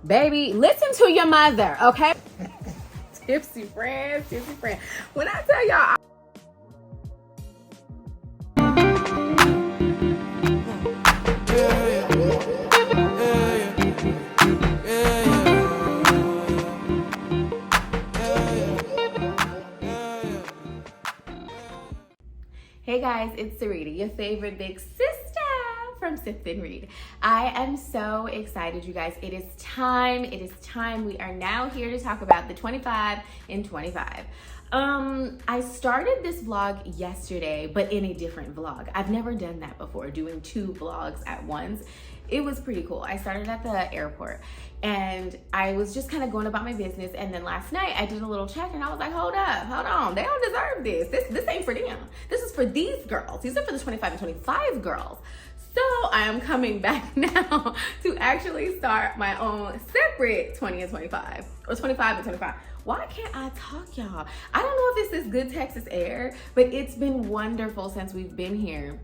Baby, listen to your mother, okay? Tipsy friends, tipsy friends. When I tell y'all, hey guys, it's Sarita, your favorite big sister from Sip and Read. I am so excited, you guys. It is time. We are now here to talk about the 25 in 25. I started this vlog yesterday, but in a different vlog. I've never done that before, doing two vlogs at once. It was pretty cool. I started at the airport and I was just kind of going about my business. And then last night I did a little check and I was like, hold on. They don't deserve this. This ain't for them. This is for these girls. These are for the 25 and 25 girls. So I am coming back now to actually start my own separate 20 and 25 or 25 and 25. Why can't I talk, y'all? I don't know if this is good Texas air, but it's been wonderful since we've been here.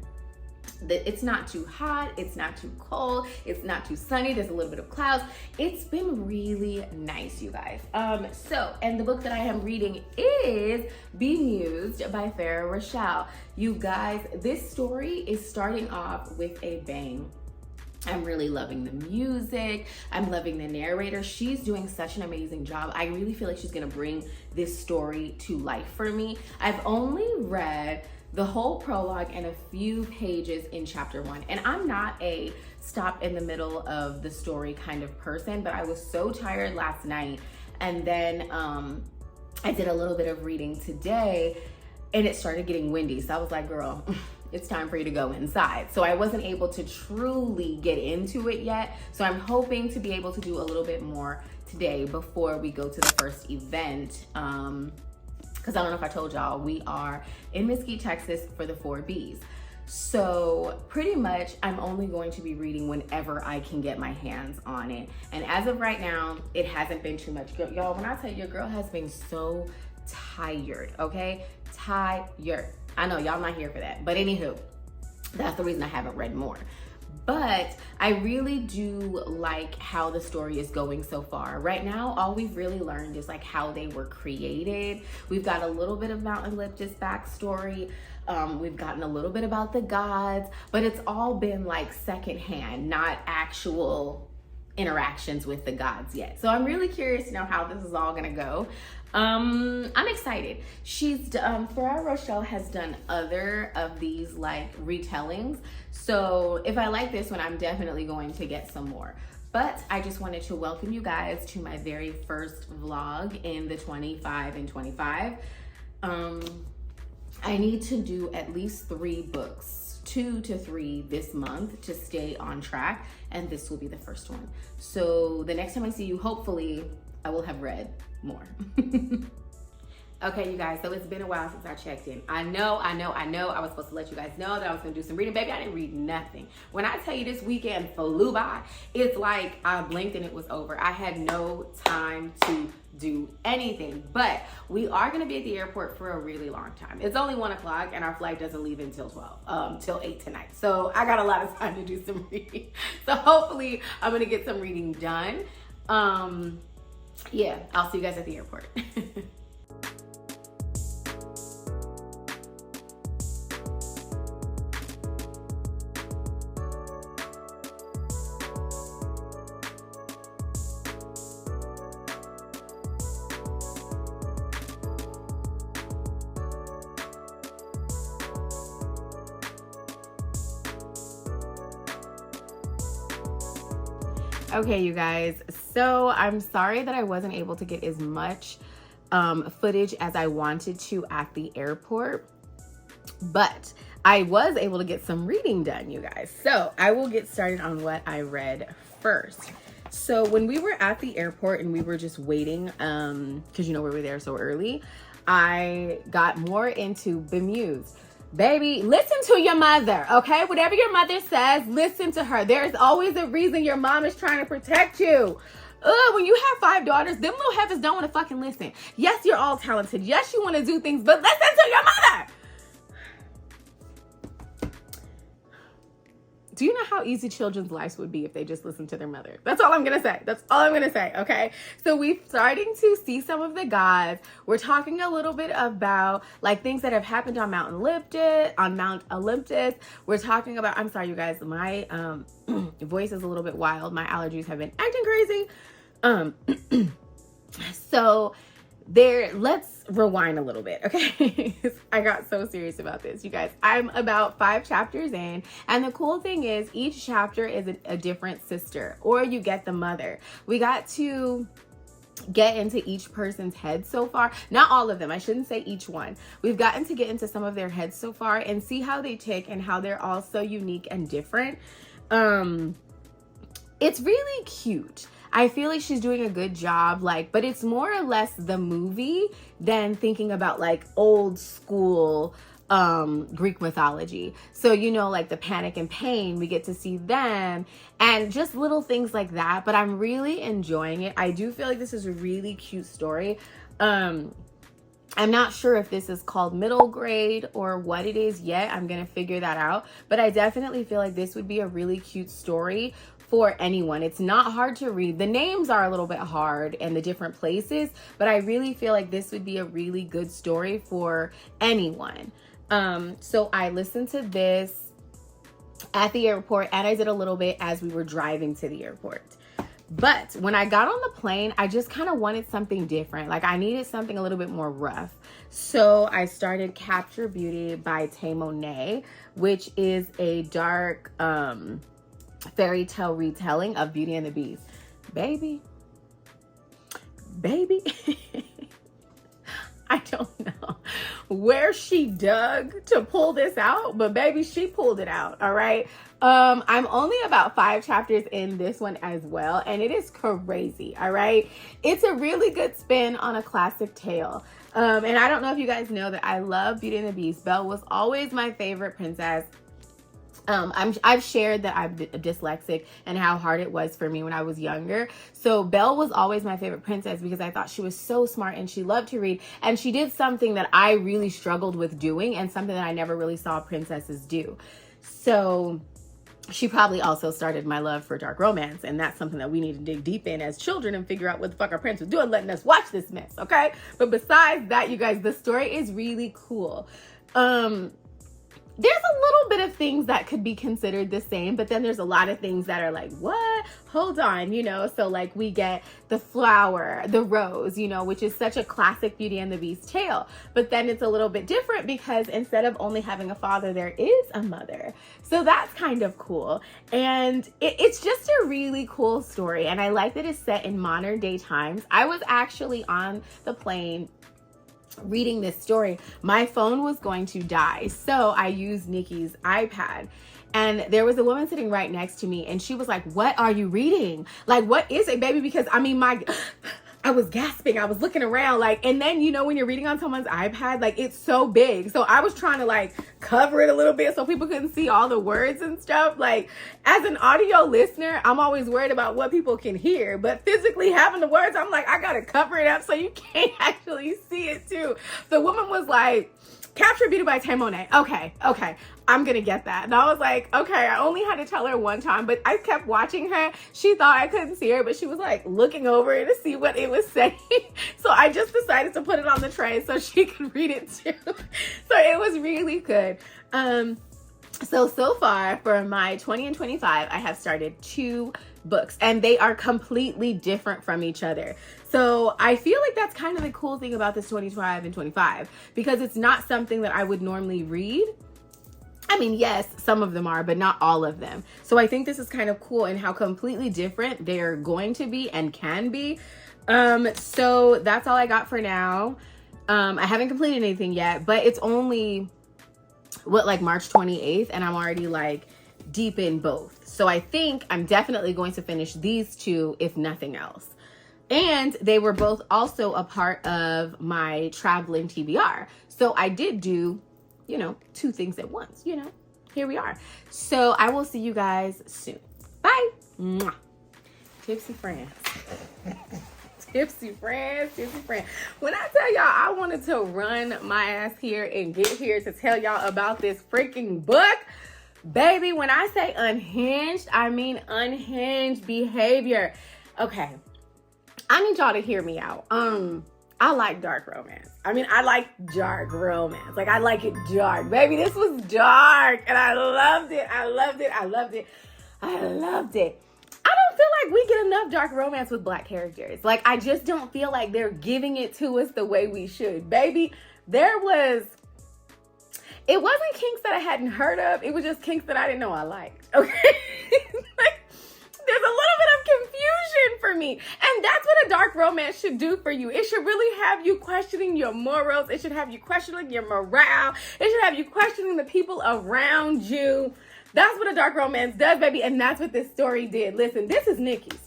It's not too hot, it's not too cold, it's not too sunny, there's a little bit of clouds. It's been really nice, you guys. And the book that I am reading is Bemused by Farrah Rochelle. You guys, this story is starting off with a bang. I'm really loving the music. I'm loving the narrator. She's doing such an amazing job. I really feel like she's gonna bring this story to life for me. I've only read the whole prologue and a few pages in chapter 1. And I'm not a stop in the middle of the story kind of person, but I was so tired last night. And then I did a little bit of reading today and it started getting windy. So I was like, girl, it's time for you to go inside. So I wasn't able to truly get into it yet. So I'm hoping to be able to do a little bit more today before we go to the first event. Because I don't know if I told y'all, we are in Mesquite, Texas for the 4Bs. So pretty much I'm only going to be reading whenever I can get my hands on it. And as of right now, it hasn't been too much. Y'all, when I tell you, your girl has been so tired, okay? Tired. I know y'all not here for that, but anywho, that's the reason I haven't read more. But I really do like how the story is going so far. Right now, all we've really learned is like how they were created. We've got a little bit of Mount Olympus backstory. We've gotten a little bit about the gods, but it's all been like secondhand, not actual interactions with the gods yet. So I'm really curious to know how this is all gonna go. I'm excited. Farrah Rochelle has done other of these like retellings. So if I like this one, I'm definitely going to get some more. But I just wanted to welcome you guys to my very first vlog in the 25 and 25. I need to do at least 3 books, 2 to 3 this month to stay on track. And this will be the first one. So the next time I see you, hopefully I will have read more. Okay, you guys, so it's been a while since I checked in. I know. I was supposed to let you guys know that I was gonna do some reading. Baby, I didn't read nothing. When I tell you this weekend flew by, it's like I blinked and it was over. I had no time to do anything, but we are gonna be at the airport for a really long time. It's only 1 o'clock and our flight doesn't leave until till 8 tonight. So I got a lot of time to do some reading. So hopefully I'm gonna get some reading done. Yeah, I'll see you guys at the airport. Okay, you guys, so I'm sorry that I wasn't able to get as much footage as I wanted to at the airport, but I was able to get some reading done, you guys. So I will get started on what I read first. So when we were at the airport and we were just waiting, because you know we were there so early, I got more into Bemused. Baby, listen to your mother, okay? Whatever your mother says, listen to her. There's always a reason your mom is trying to protect you. When you have 5 daughters, them little heifers don't want to fucking listen. Yes, you're all talented. Yes, you want to do things, but listen to your mother. do you know how easy children's lives would be if they just listened to their mother? That's all I'm going to say. That's all I'm going to say, okay? So we're starting to see some of the gods. We're talking a little bit about like things that have happened on Mount Olympus. We're talking about, I'm sorry, you guys, my voice is a little bit wild. My allergies have been acting crazy. So let's rewind a little bit, okay? I got so serious about this, you guys. I'm about 5 chapters in, and the cool thing is each chapter is a different sister, or you get the mother. We got to get into each person's head so far. Not all of them, I shouldn't say each one. We've gotten to get into some of their heads so far and see how they tick and how they're all so unique and different. It's really cute. I feel like she's doing a good job, like, but it's more or less the movie than thinking about like old school Greek mythology. So, you know, like the Panic and Pain, we get to see them and just little things like that. But I'm really enjoying it. I do feel like this is a really cute story. I'm not sure if this is called middle grade or what it is yet. I'm going to figure that out. But I definitely feel like this would be a really cute story for anyone. It's not hard to read. The names are a little bit hard in the different places, but I really feel like this would be a really good story for anyone. So I listened to this at the airport, and I did a little bit as we were driving to the airport. But when I got on the plane, I just kind of wanted something different. Like I needed something a little bit more rough. So I started Capture Beauty by Tay Monet, which is a dark fairy tale retelling of Beauty and the Beast. Baby. I don't know where she dug to pull this out, but baby, she pulled it out. All right. I'm only about 5 chapters in this one as well, and it is crazy. All right. It's a really good spin on a classic tale. And I don't know if you guys know that I love Beauty and the Beast. Belle was always my favorite princess. I've shared that I'm dyslexic and how hard it was for me when I was younger. So Belle was always my favorite princess because I thought she was so smart and she loved to read. And she did something that I really struggled with doing and something that I never really saw princesses do. So she probably also started my love for dark romance. And that's something that we need to dig deep in as children and figure out what the fuck our parents was doing, letting us watch this mess, okay? But besides that, you guys, the story is really cool. There's a little bit of things that could be considered the same, but then there's a lot of things that are like, what? Hold on, you know? So like we get the flower, the rose, you know, which is such a classic Beauty and the Beast tale. But then it's a little bit different because instead of only having a father, there is a mother. So that's kind of cool. And it's just a really cool story. And I like that it's set in modern day times. I was actually on the plane reading this story. My phone was going to die, so I used Nikki's iPad, and there was a woman sitting right next to me, and she was like, what are you reading? Like, what is it, baby? Because I mean, I was gasping, I was looking around, like, and then, you know, when you're reading on someone's iPad, like, it's so big, so I was trying to like cover it a little bit so people couldn't see all the words and stuff. Like, as an audio listener, I'm always worried about what people can hear, but physically having the words, I'm like, I gotta cover it up so you can't actually see it too. The woman was like, Capture Beauty by Tay Monet. Okay, I'm gonna get that. And I was like, okay, I only had to tell her one time, but I kept watching her. She thought I couldn't see her, but she was like looking over it to see what it was saying. So I just decided to put it on the tray so she could read it too. So it was really good. So far for my 20 and 25, I have started 2 books, and they are completely different from each other. So I feel like that's kind of the cool thing about this 25 and 25, because it's not something that I would normally read. I mean, yes, some of them are, but not all of them. So I think this is kind of cool in how completely different they're going to be and can be. So that's all I got for now. I haven't completed anything yet, but it's only like March 28th, and I'm already like deep in both. So I think I'm definitely going to finish these 2, if nothing else. And they were both also a part of my traveling TBR. So I did do, you know, 2 things at once, you know, here we are. So I will see you guys soon. Bye. Mwah. Tipsy friends. Tipsy friends. When I tell y'all I wanted to run my ass here and get here to tell y'all about this freaking book, Baby, when I say unhinged, I mean unhinged behavior. Okay, I need y'all to hear me out. I like dark romance. I mean, I like dark romance. Like, I like it dark. Baby, this was dark, and I loved it. I loved it. I loved it. I loved it. I don't feel like we get enough dark romance with Black characters. Like, I just don't feel like they're giving it to us the way we should. Baby, it wasn't kinks that I hadn't heard of. It was just kinks that I didn't know I liked. Okay? Like, there's a little bit of confusion for me. And that's what a dark romance should do for you. It should really have you questioning your morals. It should have you questioning your morale. It should have you questioning the people around you. That's what a dark romance does, baby. And that's what this story did. Listen, this is Nikki's.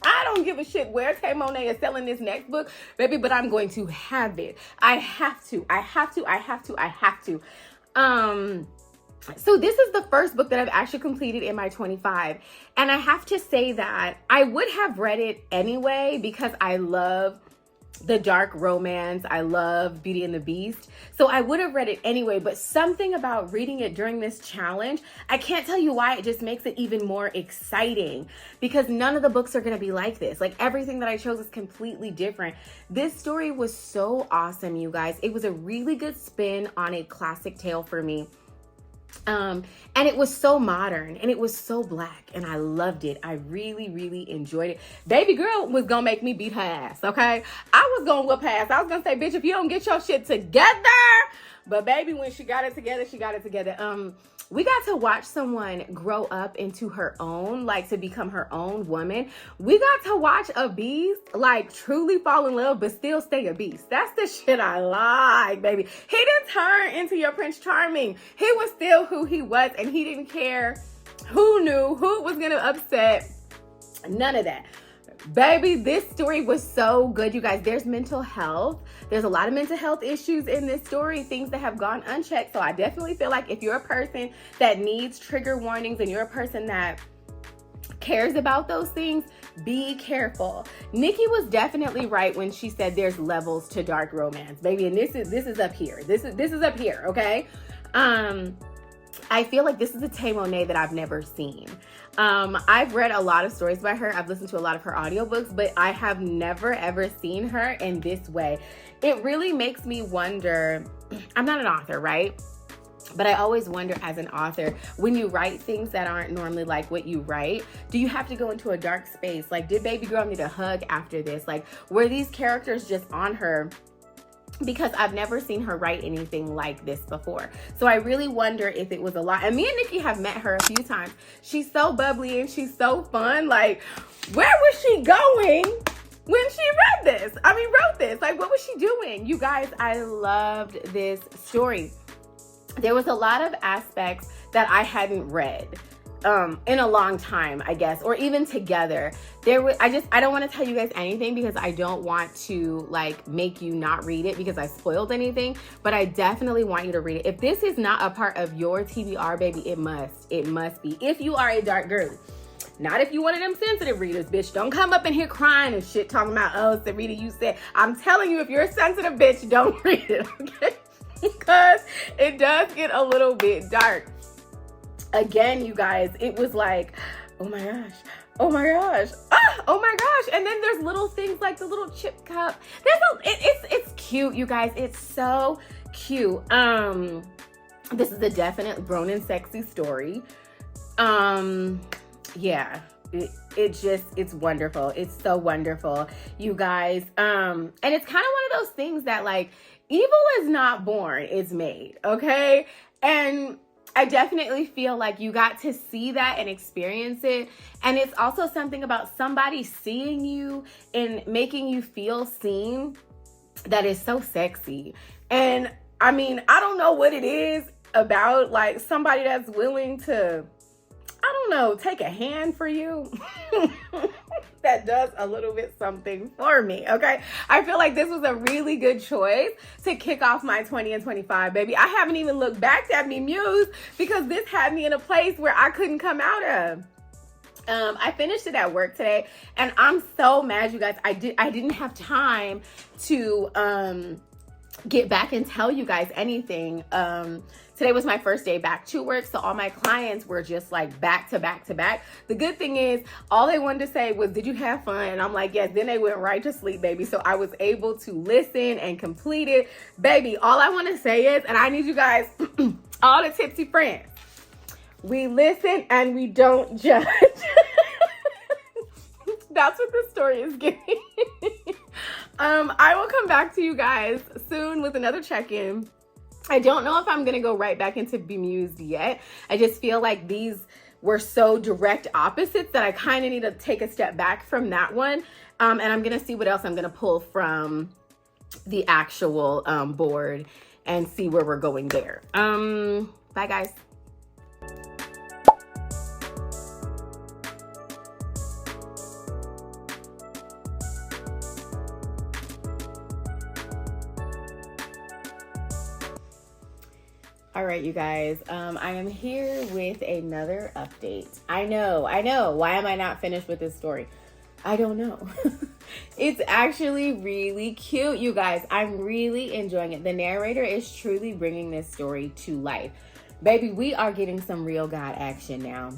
I don't give a shit where Tay Monet is selling this next book, baby, but I'm going to have it. I have to. So this is the first book that I've actually completed in my 25. And I have to say that I would have read it anyway because I love the dark romance. I love Beauty and the Beast. So I would have read it anyway, but something about reading it during this challenge, I can't tell you why, it just makes it even more exciting because none of the books are going to be like this. Like, everything that I chose is completely different. This story was so awesome, you guys. It was a really good spin on a classic tale for me. And it was so modern and it was so Black and I loved it. I really, really enjoyed it. Baby girl was gonna make me beat her ass, okay? I was gonna whoop her ass. I was gonna say, bitch, if you don't get your shit together. But baby, when she got it together, she got it together. We got to watch someone grow up into her own, like to become her own woman. We got to watch a beast like truly fall in love, but still stay a beast. That's the shit I like, baby. He didn't turn into your Prince Charming. He was still who he was, and he didn't care who knew, who was gonna upset. None of that. Baby, this story was so good, you guys. There's mental health. There's a lot of mental health issues in this story, things that have gone unchecked. So I definitely feel like if you're a person that needs trigger warnings and you're a person that cares about those things, be careful. Nikki was definitely right when she said there's levels to dark romance, baby. And this is up here. This is up here, okay? I feel like this is a Tay Monet that I've never seen. I've read a lot of stories by her. I've listened to a lot of her audiobooks, but I have never ever seen her in this way. It really makes me wonder, I'm not an author, right? But I always wonder as an author, when you write things that aren't normally like what you write, do you have to go into a dark space? Like, did baby girl need a hug after this? Like, were these characters just on her? Because I've never seen her write anything like this before. So I really wonder if it was a lot. And me and Nikki have met her a few times. She's so bubbly and she's so fun. Like, where was she going when she wrote this? Like, what was she doing? You guys, I loved this story. There was a lot of aspects that I hadn't read in a long time, I guess, or even together. I don't want to tell you guys anything because I don't want to like make you not read it because I spoiled anything, but I definitely want you to read it. If this is not a part of your TBR, baby, it must be. If you are a dark girl. Not if you one of them sensitive readers, bitch. Don't come up in here crying and shit talking about, oh, Sarita, you said. I'm telling you, if you're a sensitive bitch, don't read it, okay? Because it does get a little bit dark. Again, you guys, it was like, oh my gosh, oh my gosh, oh my gosh. And then there's little things like the little chip cup. It's cute, you guys. It's so cute. This is a definite grown and sexy story. Yeah, it's wonderful. It's so wonderful, you guys. And it's kind of one of those things that like, evil is not born, it's made, okay? And I definitely feel like you got to see that and experience it. And it's also something about somebody seeing you and making you feel seen that is so sexy. And I mean, I don't know what it is about like somebody that's willing to, I don't know, take a hand for you. That does a little bit something for me, okay? I feel like this was a really good choice to kick off my 20 and 25, baby. I haven't even looked back at me Muse because this had me in a place where I couldn't come out of. I finished it at work today and I'm so mad, you guys. I didn't have time to get back and tell you guys anything. Today was my first day back to work, so all my clients were just like back to back to back. The good thing is all they wanted to say was, did you have fun? And I'm like, yes. Then they went right to sleep, baby. So I was able to listen and complete it. Baby, all I want to say is, and I need you guys, all the tipsy friends, we listen and we don't judge. That's what the story is giving. I will come back to you guys soon with another check-in. I don't know if I'm going to go right back into Bemused yet. I just feel like these were so direct opposites that I kind of need to take a step back from that one. And I'm going to see what else I'm going to pull from the actual board and see where we're going there. Bye, guys. All right, you guys, I am here with another update. I know. Why am I not finished with this story? I don't know. It's actually really cute, you guys. I'm really enjoying it. The narrator is truly bringing this story to life. Baby, we are getting some real God action now.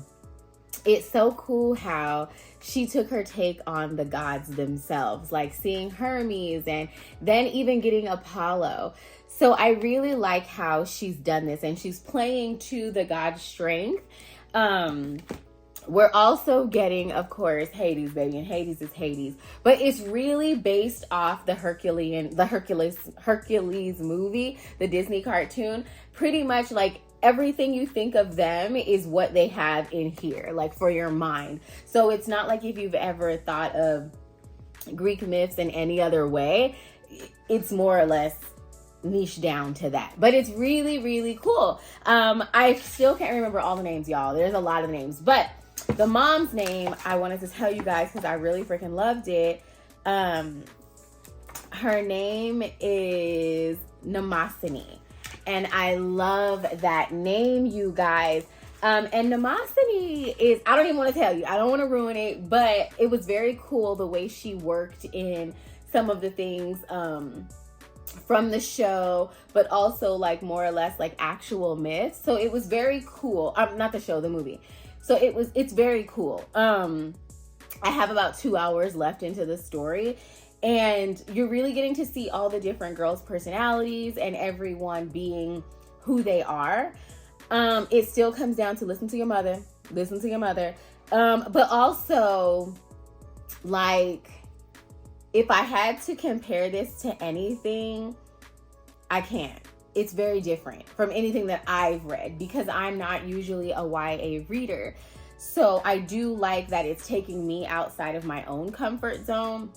It's so cool how she took her take on the gods themselves, like seeing Hermes and then even getting Apollo. So I really like how she's done this, and she's playing to the god strength. We're also getting, of course, Hades, baby, and Hades is Hades, but it's really based off the Hercules movie, the Disney cartoon. Pretty much like everything you think of them is what they have in here, like for your mind. So it's not like if you've ever thought of Greek myths in any other way, it's more or less niche down to that, but it's really, really cool. I still can't remember all the names, y'all. There's a lot of names, but the mom's name I wanted to tell you guys because I really freaking loved it. Her name is Mnemosyne, and I love that name, you guys. And Mnemosyne is, I don't even want to tell you, I don't want to ruin it, but it was very cool the way she worked in some of the things from the show, but also like more or less like actual myths. So it was very cool. Not the show, the movie. So it's very cool. I have about 2 hours left into the story, and you're really getting to see all the different girls' personalities and everyone being who they are. It still comes down to listen to your mother. But also, like, if I had to compare this to anything, I can't. It's very different from anything that I've read because I'm not usually a YA reader. So I do like that it's taking me outside of my own comfort zone.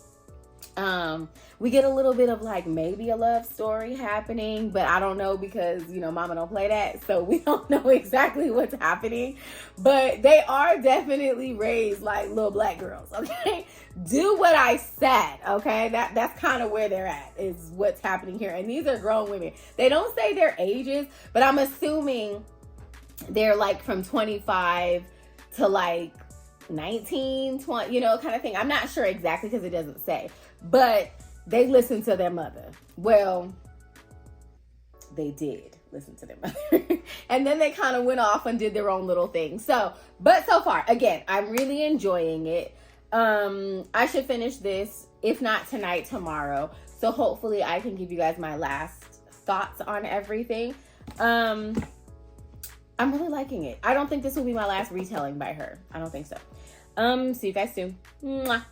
We get a little bit of like maybe a love story happening, but I don't know because, you know, mama don't play that. So we don't know exactly what's happening, but they are definitely raised like little black girls. Okay. Do what I said. Okay. That's kind of where they're at is what's happening here. And these are grown women. They don't say their ages, but I'm assuming they're like from 25 to like 19, 20, you know, kind of thing. I'm not sure exactly because it doesn't say, but they listen to their mother. Well, they did listen to their mother. And then they kind of went off and did their own little thing. So, but so far, again, I'm really enjoying it. I should finish this, if not tonight, tomorrow. So hopefully I can give you guys my last thoughts on everything. I'm really liking it. I don't think this will be my last retelling by her. I don't think so. See you guys soon. Mwah.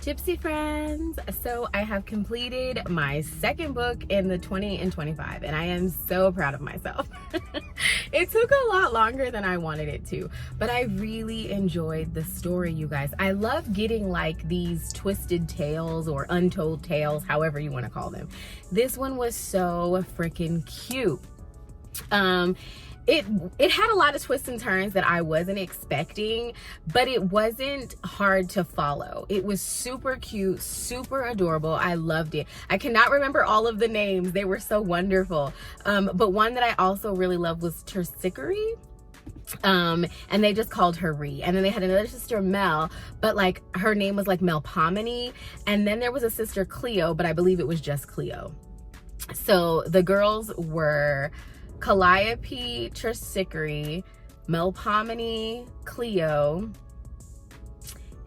Gypsy friends, so I have completed my second book in the 20 and 25, and I am so proud of myself. It took a lot longer than I wanted it to, but I really enjoyed the story, you guys. I love getting like these twisted tales or untold tales, however you want to call them. This one was so freaking cute. It had a lot of twists and turns that I wasn't expecting, but it wasn't hard to follow. It was super cute, super adorable. I loved it. I cannot remember all of the names. They were so wonderful. But one that I also really loved was Terpsichore. And they just called her Ree. And then they had another sister, Mel, but like her name was like Melpomene. And then there was a sister, Cleo, but I believe it was just Cleo. So the girls were Calliope, Trisikri, Melpomene, Cleo,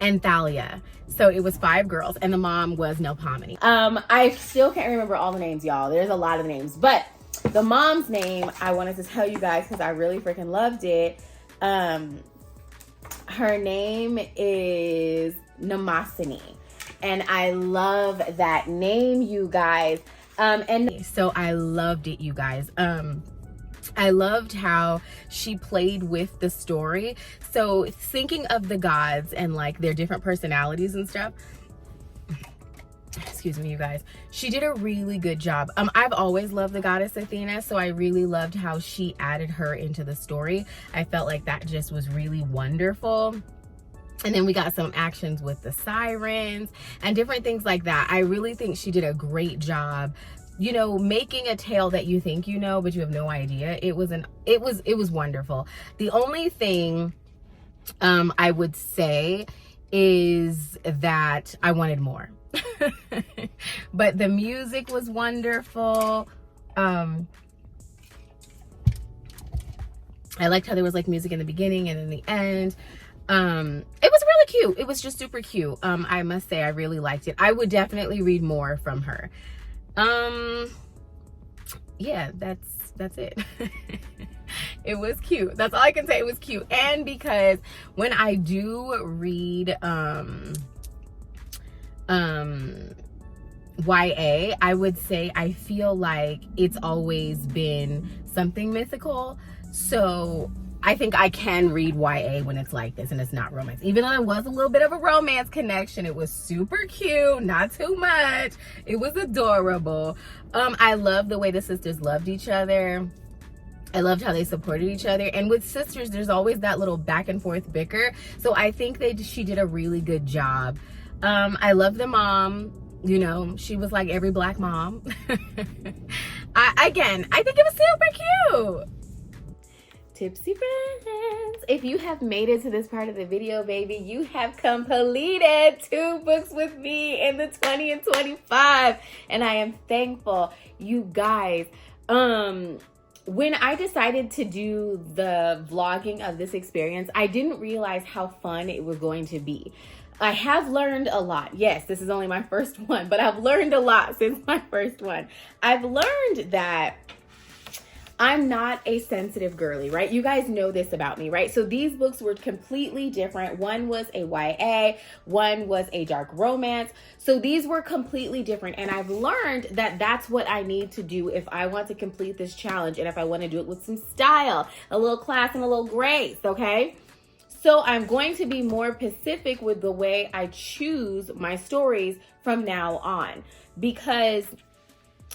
and Thalia. So it was 5 girls, and the mom was Melpomene. I still can't remember all the names, y'all. There's a lot of names, but the mom's name I wanted to tell you guys because I really freaking loved it. Her name is Namasini, and I love that name, you guys. And so I loved it, you guys. I loved how she played with the story. So thinking of the gods and like their different personalities and stuff, excuse me, you guys, she did a really good job. I've always loved the goddess Athena, so I really loved how she added her into the story. I felt like that just was really wonderful. And then we got some actions with the sirens and different things like that. I really think she did a great job, you know, making a tale that you think you know, but you have no idea. It was wonderful. The only thing I would say is that I wanted more. But the music was wonderful. I liked how there was like music in the beginning and in the end. It was really cute. It was just super cute. I must say I really liked it. I would definitely read more from her. Yeah, that's it. It was cute. That's all I can say. It was cute. And because when I do read YA, I would say I feel like it's always been something mythical. So I think I can read YA when it's like this and it's not romance. Even though it was a little bit of a romance connection, it was super cute, not too much. It was adorable. I love the way the sisters loved each other. I loved how they supported each other. And with sisters, there's always that little back and forth bicker. So I think she did a really good job. I love the mom. You know, she was like every Black mom. I think it was super cute. Tipsy friends, if you have made it to this part of the video, baby, you have completed 2 books with me in the 20 and 25, and I am thankful. You guys, when I decided to do the vlogging of this experience, I didn't realize how fun it was going to be. I have learned a lot. Yes, this is only my first one, but I've learned a lot since my first one. I've learned that I'm not a sensitive girly, right? You guys know this about me, right? So these books were completely different. One was a YA, one was a dark romance. So these were completely different. And I've learned that that's what I need to do if I want to complete this challenge and if I want to do it with some style, a little class and a little grace, okay? So I'm going to be more specific with the way I choose my stories from now on, because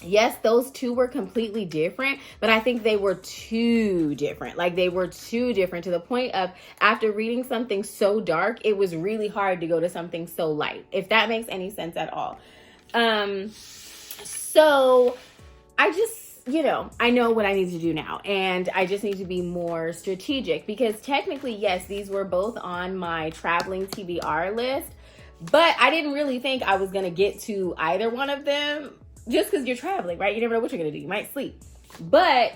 yes, those 2 were completely different, but I think they were too different. Like they were too different to the point of after reading something so dark, it was really hard to go to something so light, if that makes any sense at all. So I just, you know, I know what I need to do now, and I just need to be more strategic because technically, yes, these were both on my traveling TBR list, but I didn't really think I was going to get to either one of them just because you're traveling, right? You never know what you're going to do. You might sleep, but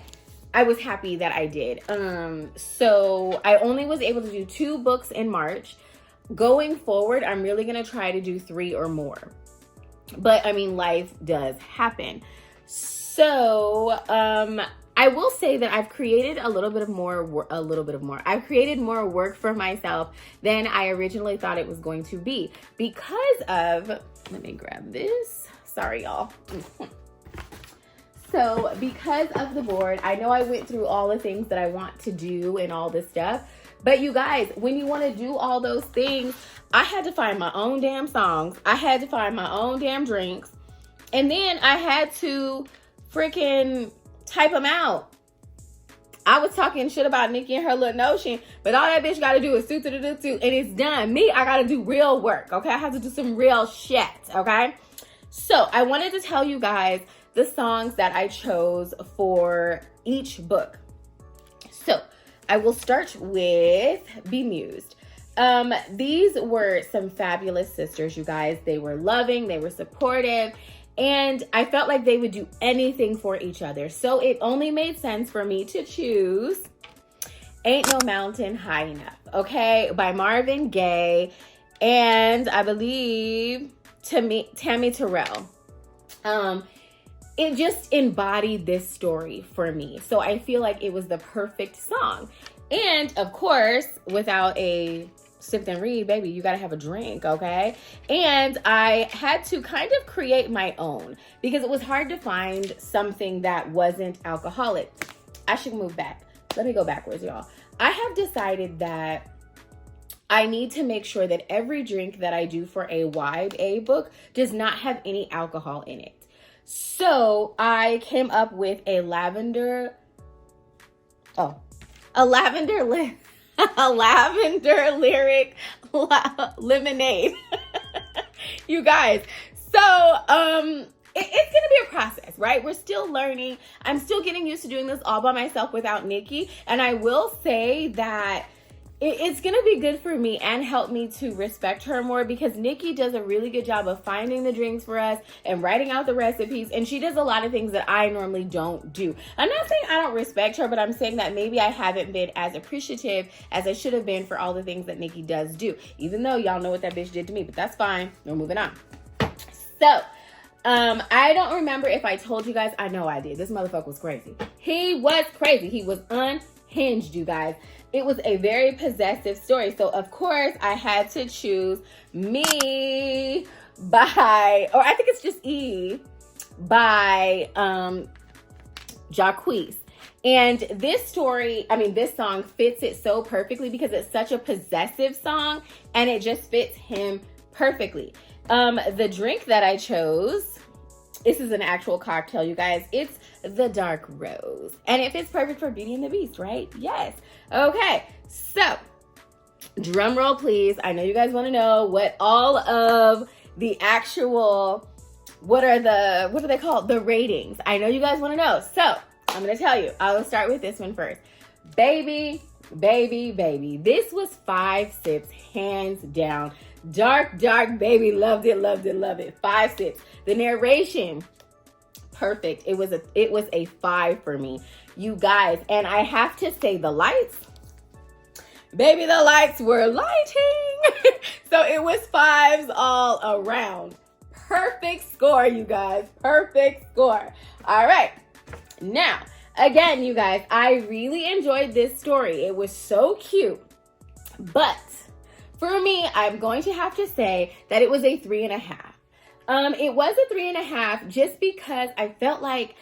I was happy that I did. So I only was able to do 2 books in March. Going forward, I'm really going to try to do 3 or more, but I mean, life does happen. So, I will say that I've created I've created more work for myself than I originally thought it was going to be because of, let me grab this. Sorry, y'all. So because of the board, I know I went through all the things that I want to do and all this stuff, but you guys, when you want to do all those things, I had to find my own damn songs. I had to find my own damn drinks. And then I had to freaking type them out. I was talking shit about Nikki and her little notion, but all that bitch got to do is and it's done. Me, I got to do real work, okay? I have to do some real shit, okay? So I wanted to tell you guys the songs that I chose for each book. So I will start with Bemused. These were some fabulous sisters, you guys. They were loving, they were supportive, And I felt like they would do anything for each other. So it only made sense for me to choose Ain't No Mountain High Enough, okay, by Marvin Gaye and I believe Tammy Terrell. It just embodied this story for me. So I feel like it was the perfect song. And of course, without a sip and read, baby, you gotta have a drink, okay? And I had to kind of create my own because it was hard to find something that wasn't alcoholic. I should move back. Let me go backwards, y'all. I have decided that I need to make sure that every drink that I do for a YA book does not have any alcohol in it. So I came up with a lavender lyric lemonade. You guys. So, it's gonna be a process, right? We're still learning. I'm still getting used to doing this all by myself without Nikki. And I will say that it's gonna be good for me and help me to respect her more because Nikki does a really good job of finding the drinks for us and writing out the recipes. And she does a lot of things that I normally don't do. I'm not saying I don't respect her, but I'm saying that maybe I haven't been as appreciative as I should have been for all the things that Nikki does do. Even though y'all know what that bitch did to me, but that's fine. We're moving on. So, I don't remember if I told you guys. I know I did. This motherfucker was crazy. He was crazy. He was unhinged, you guys. It was a very possessive story. So, of course, I had to choose Me by, or I think it's just E by Jacquees. And this song fits it so perfectly because it's such a possessive song and it just fits him perfectly. The drink that I chose, this is an actual cocktail, you guys. It's the Dark Rose. And it fits perfect for Beauty and the Beast, right? Yes. Okay. So, drum roll, please. I know you guys want to know what all of the actual, what do they call it? The ratings. I know you guys want to know. So, I'm going to tell you. I will start with this one first. Baby. This was 5 sips, hands down. Dark, baby. Loved it. 5 sips. The narration, perfect. It was a 5 for me, you guys. And I have to say the lights, baby, the lights were lighting. So it was 5s all around. Perfect score, you guys. Perfect score. All right. Now, again, you guys, I really enjoyed this story. It was so cute. But for me, I'm going to have to say that it was a 3.5. It was a 3.5 just because I felt like,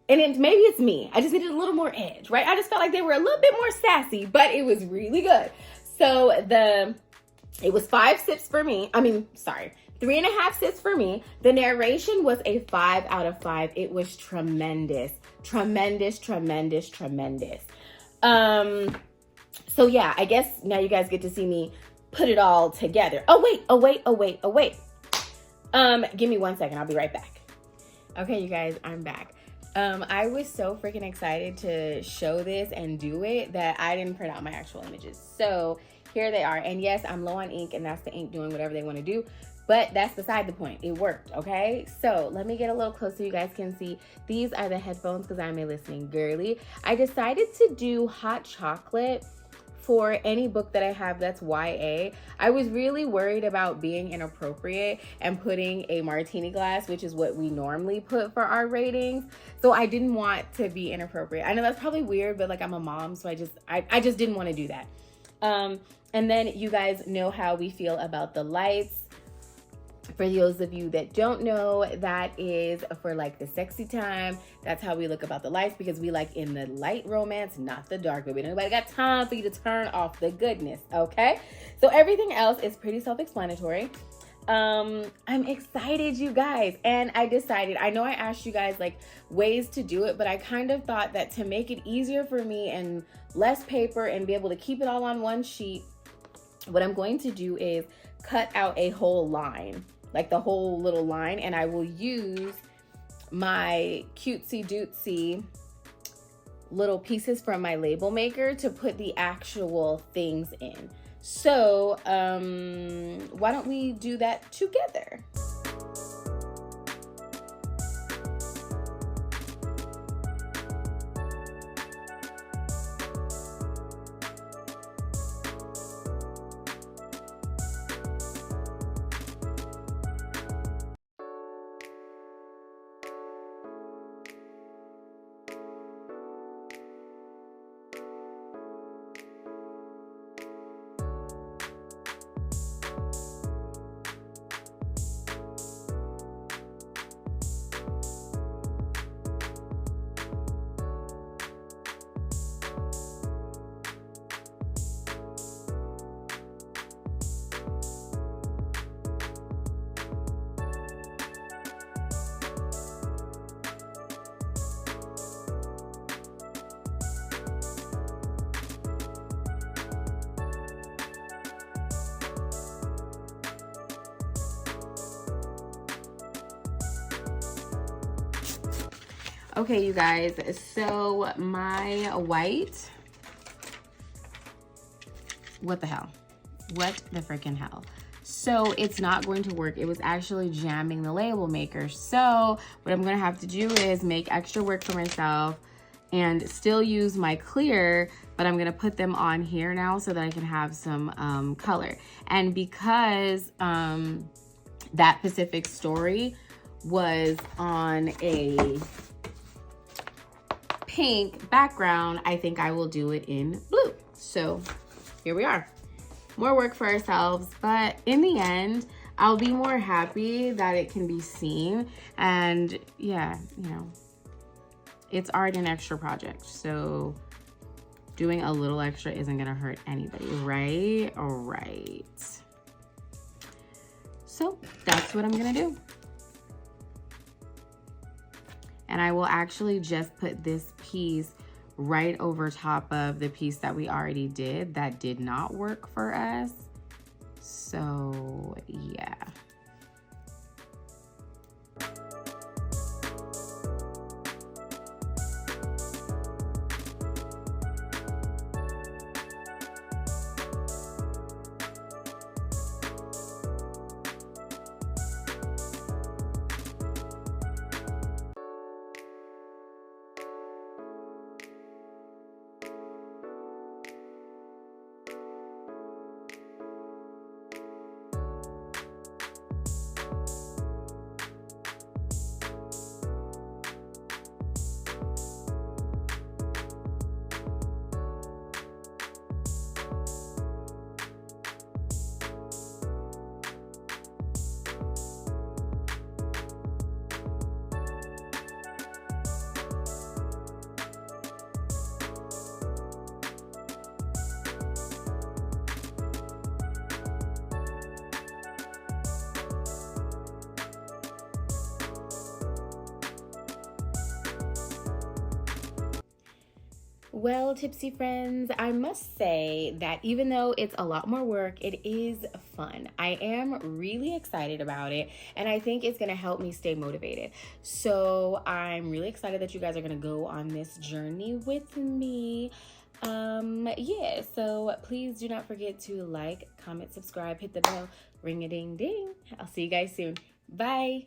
maybe it's me, I just needed a little more edge, right? I just felt like they were a little bit more sassy, but it was really good. So it was 5 sips for me. 3.5 sips for me. The narration was a 5 out of 5. It was tremendous. So yeah, I guess now you guys get to see me put it all together. Oh wait. Give me 1 second. I'll be right back. Okay, you guys, I'm back. I was so freaking excited to show this and do it that I didn't print out my actual images. So here they are. And yes, I'm low on ink and that's the ink doing whatever they want to do. But that's beside the point. It worked, okay? So let me get a little closer so you guys can see. These are the headphones because I'm a listening girly. I decided to do hot chocolate for any book that I have that's YA. I was really worried about being inappropriate and putting a martini glass, which is what we normally put for our ratings. So I didn't want to be inappropriate. I know that's probably weird, but like I'm a mom, so I just didn't want to do that. And then you guys know how we feel about the lights. For those of you that don't know, that is for like the sexy time. That's how we look about the lights because we like in the light romance, not the dark. But nobody got time for you to turn off the goodness, okay? So everything else is pretty self-explanatory. I'm excited, you guys. And I decided, I know I asked you guys like ways to do it, but I kind of thought that to make it easier for me and less paper and be able to keep it all on one sheet, what I'm going to do is cut out a whole line, like the whole little line, and I will use my cutesy dootsy little pieces from my label maker to put the actual things in. So why don't we do that together? Okay, you guys, so my white, what the hell? What the freaking hell? So it's not going to work. It was actually jamming the label maker. So what I'm gonna have to do is make extra work for myself and still use my clear, but I'm gonna put them on here now so that I can have some color. And because that Pacific Story was on a pink background, I think I will do it in blue. So here we are. More work for ourselves, but in the end, I'll be more happy that it can be seen. And yeah, you know, it's already an extra project, so doing a little extra isn't gonna hurt anybody, right? All right. So that's what I'm gonna do. And I will actually just put this piece right over top of the piece that we already did that did not work for us. So yeah. Well, Tipsy friends, I must say that even though it's a lot more work, it is fun. I am really excited about it, and I think it's gonna help me stay motivated. So I'm really excited that you guys are gonna go on this journey with me. Yeah, so please do not forget to like, comment, subscribe, hit the bell, ring a ding ding. I'll see you guys soon. Bye.